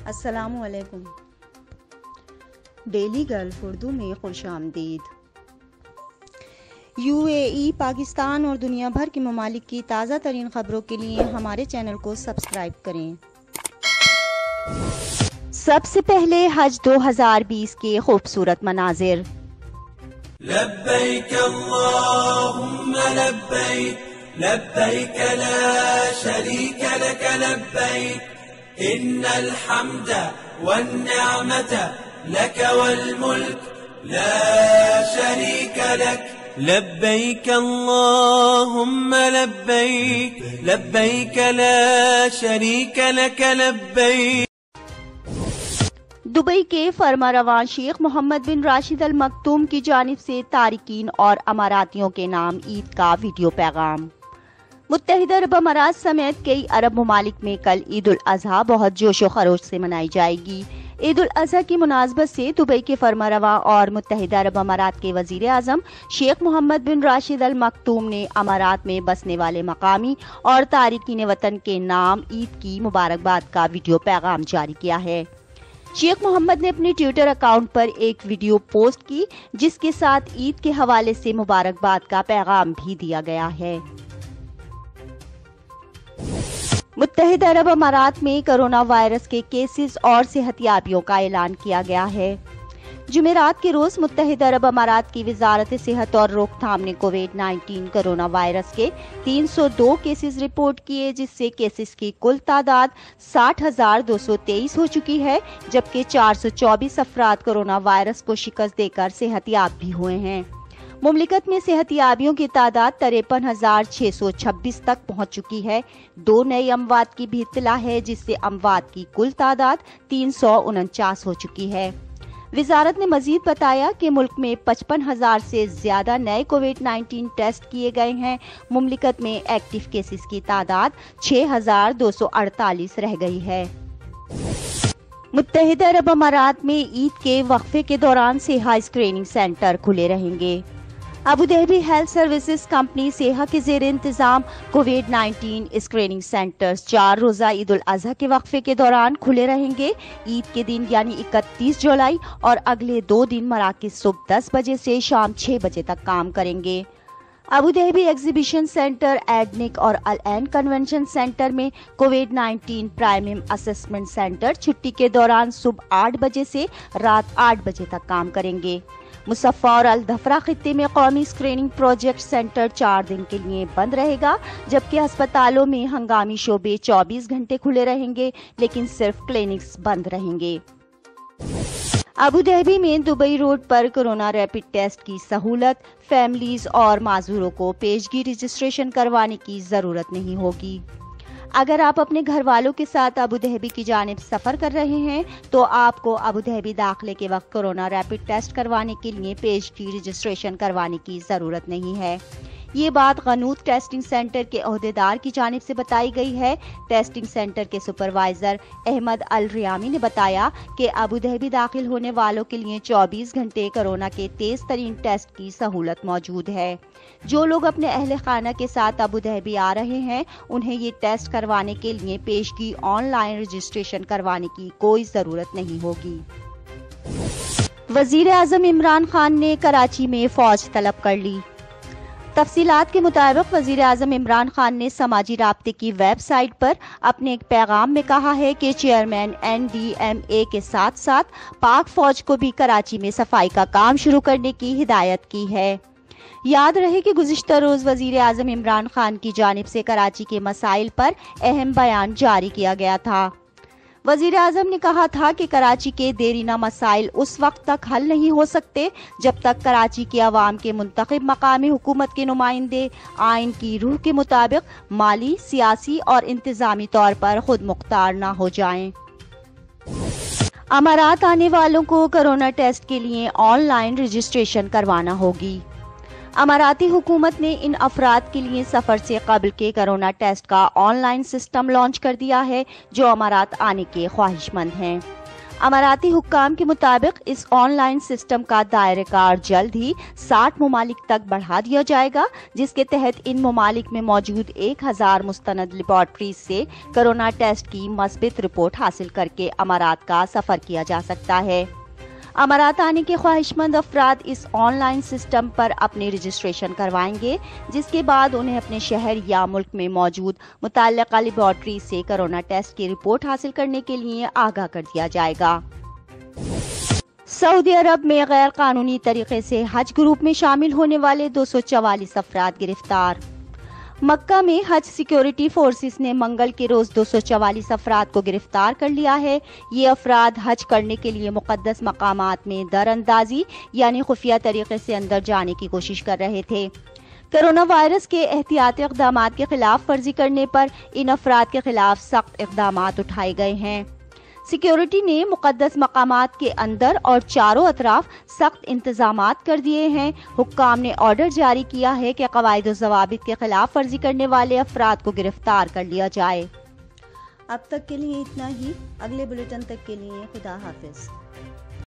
السلام علیکم۔ Daily golf Urdu میں خوش آمدید۔ UAE، پاکستان اور دنیا بھر کے ممالک کی تازہ ترین خبروں کے لیے ہمارے چینل کو سبسکرائب کریں۔ سب سے پہلے حج 2020 کے خوبصورت مناظر۔ لبیک اللہم لبیک لبیک لا شریک لک لبیک ان الحمد والنعمت لک والملک لا شریک لک لبیک اللہم لبیک لبیک لا شریک لک لبیک۔ دبئی کے فرما رواں شیخ محمد بن راشد ال مکتوم کی جانب سے تارکین اور اماراتیوں کے نام عید کا ویڈیو پیغام۔ متحدہ عرب امارات سمیت کئی عرب ممالک میں کل عید الاضحیٰ بہت جوش و خروش سے منائی جائے گی۔ عید الاضحیٰ کی مناسبت سے دبئی کے فرما رواں اور متحدہ عرب امارات کے وزیر اعظم شیخ محمد بن راشد ال مکتوم نے امارات میں بسنے والے مقامی اور تارکین وطن کے نام عید کی مبارکباد کا ویڈیو پیغام جاری کیا ہے۔ شیخ محمد نے اپنے ٹویٹر اکاؤنٹ پر ایک ویڈیو پوسٹ کی جس کے ساتھ عید کے حوالے سے مبارکباد کا پیغام بھی دیا گیا ہے۔ متحدہ عرب امارات میں کرونا وائرس کے کیسز اور صحت یابیوں کا اعلان کیا گیا ہے۔ جمعرات کے روز متحدہ عرب امارات کی وزارت صحت اور روک تھام نے کووڈ-19 کرونا وائرس کے 302 کیسز رپورٹ کیے، جس سے کیسز کی کل تعداد 60,223 ہو چکی ہے، جبکہ 424 افراد کرونا وائرس کو شکست دے کر صحت یاب بھی ہوئے ہیں۔ مملکت میں صحت یابیوں کی تعداد 53,626 تک پہنچ چکی ہے۔ 2 نئی اموات کی بھی اطلاع ہے، جس سے اموات کی کل تعداد 349 ہو چکی ہے۔ وزارت نے مزید بتایا کہ ملک میں 55,000 سے زیادہ نئے کووڈ-19 ٹیسٹ کیے گئے ہیں۔ مملکت میں ایکٹیو کیسز کی تعداد 6,248 رہ گئی ہے۔ متحدہ عرب امارات میں عید کے وقفے کے دوران سیاحت اسکریننگ سینٹر کھلے رہیں گے۔ ابوظہبی ہیلتھ سروسز کمپنی سیاحا کے زیر انتظام کووڈ-19 اسکریننگ سینٹرز 4 روزہ عید الاضحیٰ کے وقفے کے دوران کھلے رہیں گے۔ عید کے دن یعنی 31 جولائی اور اگلے 2 دن مراکز صبح 10 بجے سے شام 6 بجے تک کام کریں گے۔ ابوظہبی ایگزیبیشن سینٹر، ایڈنک اور العین کنونشن سینٹر میں کووڈ-19 پرائمیم اسسمنٹ سینٹر چھٹی کے دوران صبح 8 بجے سے رات 8 بجے تک کام کریں گے۔ مصفہ اور الدفرہ خطے میں قومی اسکریننگ پروجیکٹ سینٹر 4 دن کے لیے بند رہے گا، جبکہ ہسپتالوں میں ہنگامی شعبے 24 گھنٹے کھلے رہیں گے، لیکن صرف کلینکس بند رہیں گے۔ ابوظہبی میں دبئی روڈ پر کرونا ریپڈ ٹیسٹ کی سہولت، فیملیز اور معذوروں کو پیشگی رجسٹریشن کروانے کی ضرورت نہیں ہوگی۔ اگر آپ اپنے گھر والوں کے ساتھ ابوظہبی کی جانب سفر کر رہے ہیں تو آپ کو ابوظہبی داخلے کے وقت کرونا ریپڈ ٹیسٹ کروانے کے لیے پیشگی رجسٹریشن کروانے کی ضرورت نہیں ہے۔ یہ بات غنوط ٹیسٹنگ سینٹر کے عہدیدار کی جانب سے بتائی گئی ہے۔ ٹیسٹنگ سینٹر کے سپروائزر احمد الریامی نے بتایا کہ ابوظہبی داخل ہونے والوں کے لیے 24 گھنٹے کرونا کے تیز ترین ٹیسٹ کی سہولت موجود ہے۔ جو لوگ اپنے اہل خانہ کے ساتھ ابوظہبی آ رہے ہیں انہیں یہ ٹیسٹ کروانے کے لیے پیشگی آن لائن رجسٹریشن کروانے کی کوئی ضرورت نہیں ہوگی۔ وزیر اعظم عمران خان نے کراچی میں فوج طلب کر لی۔ تفصیلات کے مطابق وزیر اعظم عمران خان نے سماجی رابطے کی ویب سائٹ پر اپنے ایک پیغام میں کہا ہے کہ چیئرمین NDMA کے ساتھ ساتھ پاک فوج کو بھی کراچی میں صفائی کا کام شروع کرنے کی ہدایت کی ہے۔ یاد رہے کہ گزشتہ روز وزیر اعظم عمران خان کی جانب سے کراچی کے مسائل پر اہم بیان جاری کیا گیا تھا۔ وزیر اعظم نے کہا تھا کہ کراچی کے دیرینہ مسائل اس وقت تک حل نہیں ہو سکتے جب تک کراچی کی عوام کے منتخب مقامی حکومت کے نمائندے آئین کی روح کے مطابق مالی، سیاسی اور انتظامی طور پر خود مختار نہ ہو جائیں۔ امارات آنے والوں کو کرونا ٹیسٹ کے لیے آن لائن رجسٹریشن کروانا ہوگی۔ اماراتی حکومت نے ان افراد کے لیے سفر سے قبل کے کرونا ٹیسٹ کا آن لائن سسٹم لانچ کر دیا ہے جو امارات آنے کے خواہش مند ہیں۔ اماراتی حکام کے مطابق اس آن لائن سسٹم کا دائرہ کار جلد ہی 60 ممالک تک بڑھا دیا جائے گا، جس کے تحت ان ممالک میں موجود 1000 مستند لیبارٹریز سے کرونا ٹیسٹ کی مثبت رپورٹ حاصل کر کے امارات کا سفر کیا جا سکتا ہے۔ امارات آنے کے خواہش مند افراد اس آن لائن سسٹم پر اپنی رجسٹریشن کروائیں گے، جس کے بعد انہیں اپنے شہر یا ملک میں موجود متعلقہ لیبارٹری سے کرونا ٹیسٹ کی رپورٹ حاصل کرنے کے لیے آگاہ کر دیا جائے گا۔ سعودی عرب میں غیر قانونی طریقے سے حج گروپ میں شامل ہونے والے 244 افراد گرفتار۔ مکہ میں حج سیکیورٹی فورسز نے منگل کے روز 244 افراد کو گرفتار کر لیا ہے۔ یہ افراد حج کرنے کے لیے مقدس مقامات میں در اندازی یعنی خفیہ طریقے سے اندر جانے کی کوشش کر رہے تھے۔ کرونا وائرس کے احتیاطی اقدامات کی خلاف ورزی کرنے پر ان افراد کے خلاف سخت اقدامات اٹھائے گئے ہیں۔ سیکیورٹی نے مقدس مقامات کے اندر اور چاروں اطراف سخت انتظامات کر دیے ہیں۔ حکام نے آرڈر جاری کیا ہے کہ قواعد و ضوابط کے خلاف ورزی کرنے والے افراد کو گرفتار کر لیا جائے۔ اب تک کے لیے اتنا ہی، اگلے بلیٹن تک کے لیے خدا حافظ۔